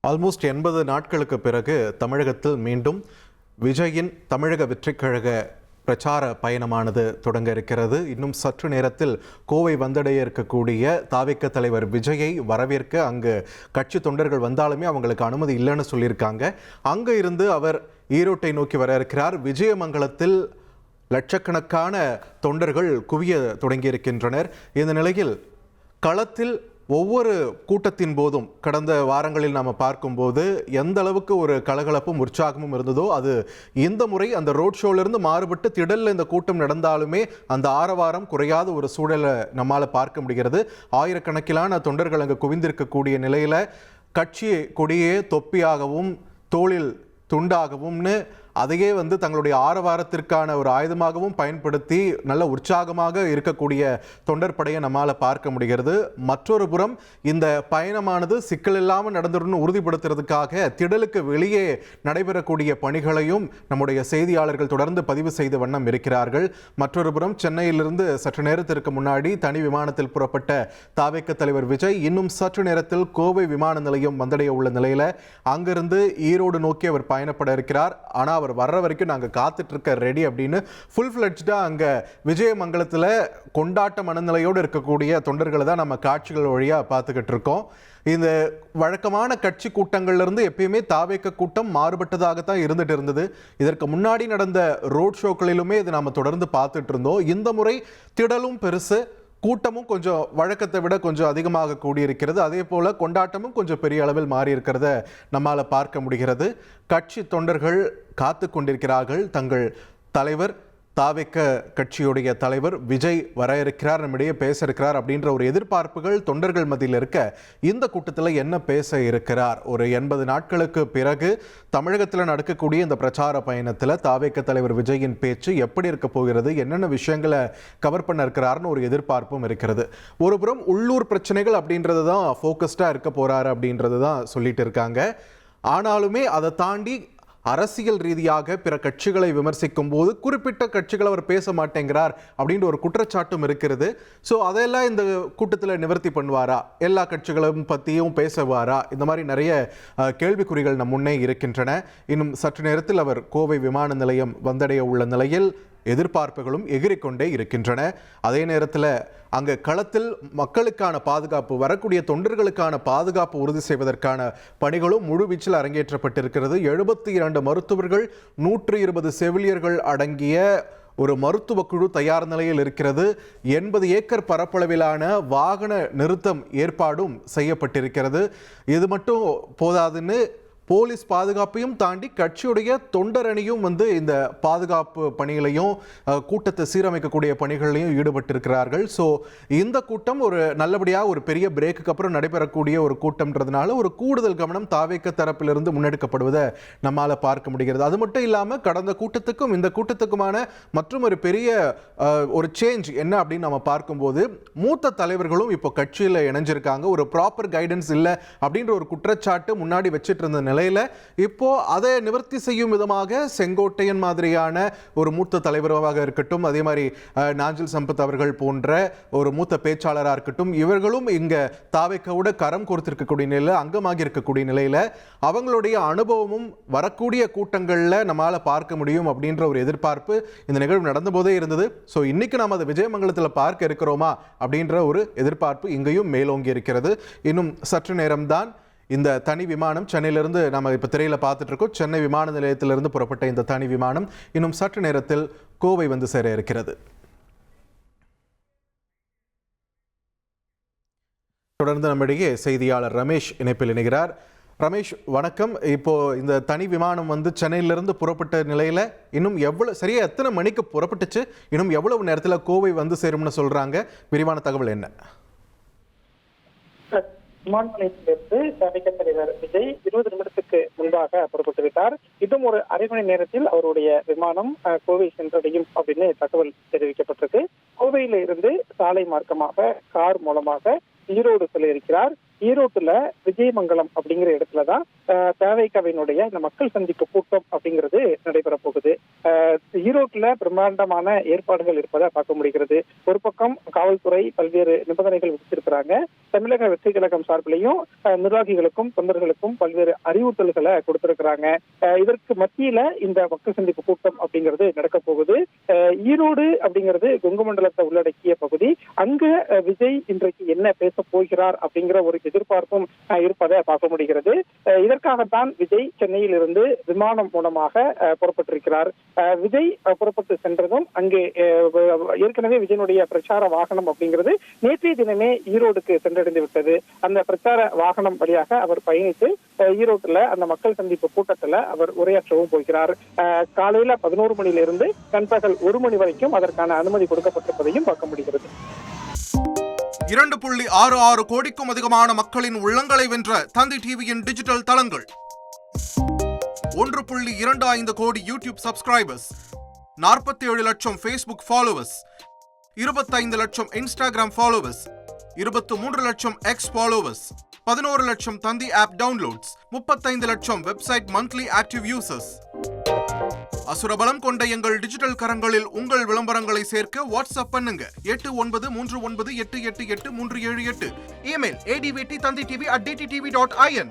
Almost 80 நாட்களுக்கு பிறகு தமிழகத்தில் மீண்டும் விஜயின் தமிழக வெற்றிக்கழக பிரச்சார பயணமானது தொடங்க இருக்கிறது. இன்னும் சற்று நேரத்தில் கோவை வந்தடைய இருக்கக்கூடிய தாவேக தலைவர் விஜயை வரவேற்க அங்கு கட்சி தொண்டர்கள் வந்தாலுமே அவங்களுக்கு அனுமதி இல்லைன்னு சொல்லியிருக்காங்க. அங்கே இருந்து அவர் ஈரோட்டை நோக்கி வர இருக்கிறார். விஜயமங்கலத்தில் லட்சக்கணக்கான தொண்டர்கள் குவிய தொடங்கியிருக்கின்றனர். இந்த நிலையில் களத்தில் ஒவ்வொரு கூட்டத்தின் போதும் கடந்த வாரங்களில் நாம் பார்க்கும்போது எந்த அளவுக்கு ஒரு கலகலப்பும் உற்சாகமும் இருந்ததோ அது இந்த முறை அந்த ரோட் ஷோலிருந்து மாறுபட்டு திடலில் இந்த கூட்டம் நடந்தாலுமே அந்த ஆரவாரம் குறையாத ஒரு சூழலை நம்மால் பார்க்க முடிகிறது. ஆயிரக்கணக்கிலான தொண்டர்கள் அங்கு குவிந்திருக்கக்கூடிய நிலையில் கட்சி கொடியே தொப்பியாகவும் தோளில் துண்டாகவும்னு அதையே தங்களுடைய ஆரவாரத்திற்கான ஒரு ஆயுதமாகவும் பயன்படுத்தி நல்ல உற்சாகமாக இருக்கக்கூடிய தொண்டர் படையை நம்மால் பார்க்க முடிகிறது. மற்றொரு புறம் இந்த பயணமானது சிக்கல் இல்லாமல் நடந்துடணும் உறுதிப்படுத்துறதுக்காக திடலுக்கு வெளியே நடைபெறக்கூடிய பணிகளையும் நம்முடைய செய்தியாளர்கள் தொடர்ந்து பதிவு செய்த வண்ணம் இருக்கிறார்கள். மற்றொரு புறம் சென்னையிலிருந்து சற்று நேரத்திற்கு முன்னாடி தனி விமானத்தில் புறப்பட்ட தாவேக தலைவர் விஜய் இன்னும் சற்று நேரத்தில் கோவை விமான நிலையம் வந்தடைய உள்ள நிலையில் அங்கிருந்து ஈரோடு நோக்கி அவர் பயணப்பட இருக்கிறார். ஆனால் அவர் வர்ற வரைக்கும் நாங்கள் காத்துட்டு இருக்க ரெடி அப்படின்னு ஃபுல் ஃபிளட்ஜ்டா அங்கே விஜயமங்கலத்தில் கொண்டாட்ட மனநிலையோடு இருக்கக்கூடிய தொண்டர்களை தான் நம்ம காட்சிகள் வழியாக பார்த்துக்கிட்டு இருக்கோம். இந்த வழக்கமான கட்சி கூட்டங்கள்லேருந்து எப்பயுமே தாவேக கூட்டம் மாறுபட்டதாகத்தான் இருந்துட்டு இருந்தது. இதற்கு முன்னாடி நடந்த ரோட் ஷோக்களிலுமே இதை நாம் தொடர்ந்து பார்த்துட்டு இருந்தோம். இந்த முறை திடலும் பெருசு, கூட்டமும் கொஞ்சம் வழக்கத்தை விட கொஞ்சம் அதிகமாக கூடியிருக்கிறது. அதே போல கொண்டாட்டமும் கொஞ்சம் பெரிய அளவில் மாறி இருக்கிறத நம்மால் பார்க்க முடிகிறது. கட்சி தொண்டர்கள் காத்து கொண்டிருக்கிறார்கள். தங்கள் தலைவர் தாவேக கட்சியுடைய தலைவர் விஜய் வர இருக்கிறார், நம்மிடையே பேச இருக்கிறார் அப்படின்ற ஒரு எதிர்பார்ப்புகள் தொண்டர்கள் மத்தியில் இருக்க இந்த கூட்டத்தில் என்ன பேச இருக்கிறார், ஒரு 80 நாட்களுக்கு பிறகு தமிழகத்தில் நடக்கக்கூடிய இந்த பிரச்சார பயணத்தில் தாவேக தலைவர் விஜயின் பேச்சு எப்படி இருக்க போகிறது, என்னென்ன விஷயங்களை கவர் பண்ண இருக்கிறார்னு ஒரு எதிர்பார்ப்பும் இருக்கிறது. ஒரு புறம் உள்ளூர் பிரச்சனைகள் அப்படின்றது தான் ஃபோக்கஸ்டாக இருக்க போறாரு அப்படின்றது தான் சொல்லிட்டு இருக்காங்க. ஆனாலுமே அதை தாண்டி அரசியல் ரீதியாக பிற கட்சிகளை விமர்சிக்கும் போது குறிப்பிட்ட கட்சிகளை அவர் பேச மாட்டேங்கிறார் அப்படின்ற ஒரு குற்றச்சாட்டும் இருக்கிறது. ஸோ அதெல்லாம் இந்த கூட்டத்தில் நிவர்த்தி பண்ணுவாரா, எல்லா கட்சிகளும் பற்றியும் பேசுவாரா, இந்த மாதிரி நிறைய கேள்விக்குறிகள் நம் முன்னே இருக்கின்றன. இன்னும் சற்று நேரத்தில் அவர் கோவை விமான நிலையம் வந்தடைய உள்ள நிலையில் எதிர்பார்ப்புகளும் எகிரிக்கொண்டே இருக்கின்றன. அதே நேரத்தில் அங்கே களத்தில் மக்களுக்கான பாதுகாப்பு, வரக்கூடிய தொண்டர்களுக்கான பாதுகாப்பு உறுதி செய்வதற்கான பணிகளும் முழுவீச்சில் அரங்கேற்றப்பட்டிருக்கிறது. 72 மருத்துவர்கள் 120 செவிலியர்கள் அடங்கிய ஒரு மருத்துவ குழு தயார் நிலையில் இருக்கிறது. 80 ஏக்கர் பரப்பளவிலான வாகன நிறுத்தம் ஏற்பாடும் செய்யப்பட்டிருக்கிறது. இது மட்டும் போதாதுன்னு போலீஸ் பாதுகாப்பையும் தாண்டி கட்சியுடைய தொண்டரணியும் இந்த பாதுகாப்பு பணிகளையும் கூட்டத்தை சீரமைக்கக்கூடிய பணிகளையும் ஈடுபட்டிருக்கிறார்கள். ஸோ இந்த கூட்டம் ஒரு நல்லபடியாக ஒரு பெரிய பிரேக்குக்கு அப்புறம் நடைபெறக்கூடிய ஒரு கூட்டம்ன்றதுனால ஒரு கூடுதல் கவனம் தாவேக தரப்பிலிருந்து முன்னெடுக்கப்படுவதை நம்மால் பார்க்க முடிகிறது. அது மட்டும் இல்லாமல் கடந்த கூட்டத்துக்கும் இந்த கூட்டத்துக்குமான மற்றும் ஒரு பெரிய ஒரு சேஞ்ச் என்ன அப்படின்னு நம்ம பார்க்கும்போது மூத்த தலைவர்களும் இப்போ கட்சியில் இணைஞ்சிருக்காங்க. ஒரு ப்ராப்பர் கைடன்ஸ் இல்லை அப்படின்ற ஒரு குற்றச்சாட்டு முன்னாடி வச்சுட்டு இருந்த நிலையில இப்போ அதை நிவர்த்தி செய்யும் விதமாக செங்கோட்டையன் மாதிரியான ஒரு மூத்த தலைவராக இருக்கட்டும், அதே மாதிரி நாஞ்சில் சம்பத் அவர்கள் போன்ற ஒரு மூத்த பேச்சாளராக இருக்கட்டும், இவர்களும் இங்க தாவேகவோட கரம் கொடுத்திருக்கக்கூடிய நிலையில அங்கமாகி இருக்கக்கூடிய நிலையில அவங்களுடைய அனுபவமும் வரக்கூடிய கூட்டங்கள்ல நம்மளால பார்க்க முடியும் அப்படின்ற ஒரு எதிர்பார்ப்பு இந்த நிகழ்வு நடந்த போதே இருந்தது. ஸோ இன்னைக்கு நாம் அதை விஜயமங்கலத்தில் பார்க்க இருக்கிறோமா அப்படின்ற ஒரு எதிர்பார்ப்பு இங்கேயும் மேலோங்கி இருக்கிறது. இன்னும் சற்று நேரம்தான் இந்த தனி விமானம் சென்னையிலிருந்து நம்ம இப்போ திரையில் பார்த்துட்டு இருக்கோம். சென்னை விமான நிலையத்திலிருந்து புறப்பட்ட இந்த தனி விமானம் இன்னும் சற்று நேரத்தில் கோவை வந்து சேர இருக்கிறது. தொடர்ந்து நம்மிடையே செய்தியாளர் ரமேஷ் இணைப்பில் இணைகிறார். ரமேஷ் வணக்கம். இப்போ இந்த தனி விமானம் சென்னையிலிருந்து புறப்பட்ட நிலையில இன்னும் சரியா எத்தனை மணிக்கு புறப்பட்டுச்சு, இன்னும் எவ்வளவு நேரத்தில் கோவை வந்து சேரும்னு சொல்றாங்க, விரிவான தகவல் என்ன? விமான நிலையத்திலிருந்து தாவேக தலைவர் விஜய் 20 நிமிடத்துக்கு முன்பாக புறப்பட்டு விட்டார். இன்னும் ஒரு அரை மணி நேரத்தில் அவருடைய விமானம் கோவை சென்றடையும் அப்படின்னு தகவல் தெரிவிக்கப்பட்டிருக்கு. கோவையில இருந்து சாலை மார்க்கமாக கார் மூலமாக ஈரோடு செல்ல இருக்கிறார். ஈரோட்டுல விஜயமங்கலம் அப்படிங்கிற இடத்துலதான் தாவேகாவினுடைய இந்த மக்கள் சந்திப்பு கூட்டம் அப்படிங்கிறது நடைபெற போகுது. ஈரோட்டுல பிரம்மாண்டமான ஏற்பாடுகள் இருப்பதை பார்க்க முடிகிறது. ஒரு பக்கம் காவல்துறை பல்வேறு நிபந்தனைகள் விதிச்சிருக்கிறாங்க. தமிழக வெற்றி கழகம் சார்பிலையும் நிர்வாகிகளுக்கும் தொண்டர்களுக்கும் பல்வேறு அறிவுறுத்தல்களை கொடுத்திருக்கிறாங்க. இதற்கு மத்தியில இந்த மக்கள் சந்திப்பு கூட்டம் அப்படிங்கிறது நடக்க போகுது. ஈரோடு அப்படிங்கிறது கொங்கு மண்டலத்தை உள்ளடக்கிய பகுதி. அங்க விஜய் இன்றைக்கு என்ன பேச போகிறார் அப்படிங்கிற ஒரு எதிர்பார்ப்பும் இருப்பதை பார்க்க முடிகிறது. இதற்காகத்தான் விஜய் சென்னையில் இருந்து விமானம் மூலமாக புறப்பட்டிருக்கிறார். விஜய் புறப்பட்டு சென்றதும் அங்கே ஏற்கனவே விஜயனுடைய பிரச்சார வாகனம் அப்படிங்கிறது நேற்றைய தினமே ஈரோடுக்கு சென்றடைந்து விட்டது. அந்த பிரச்சார வாகனம் வழியாக அவர் பயணித்து ஈரோட்டுல அந்த மக்கள் சந்திப்பு கூட்டத்துல அவர் உரையாற்றவும் போகிறார். காலையில 11 மணியிலிருந்து நண்பகல் 1 மணி வரைக்கும் அதற்கான அனுமதி கொடுக்கப்பட்டிருப்பதையும் பார்க்க முடிகிறது. 2.66 கோடிக்கும் அதிகமான மக்களின் உள்ளங்களை வென்ற தந்தி டிவியின் டிஜிட்டல் தளங்கள், 1.25 கோடி யூடியூப் சப்ஸ்கிரைபர்ஸ், 47 லட்சம் ஃபேஸ்புக் ஃபாலோவர்ஸ், 25 லட்சம் இன்ஸ்டாகிராம் ஃபாலோவர்ஸ், 23 லட்சம் எக்ஸ் ஃபாலோவர்ஸ், 11 லட்சம் தந்தி ஆப் டவுன்லோட்ஸ், 35 லட்சம் வெப்சைட் மந்த்லி ஆக்டிவ் யூசர்ஸ். அசுரபலம் கொண்ட எங்கள் டிஜிட்டல் கரங்களில் உங்கள் விளம்பரங்களை சேர்க்க வாட்ஸ்அப் பண்ணுங்க 8939888378. Email advt@dttv.in.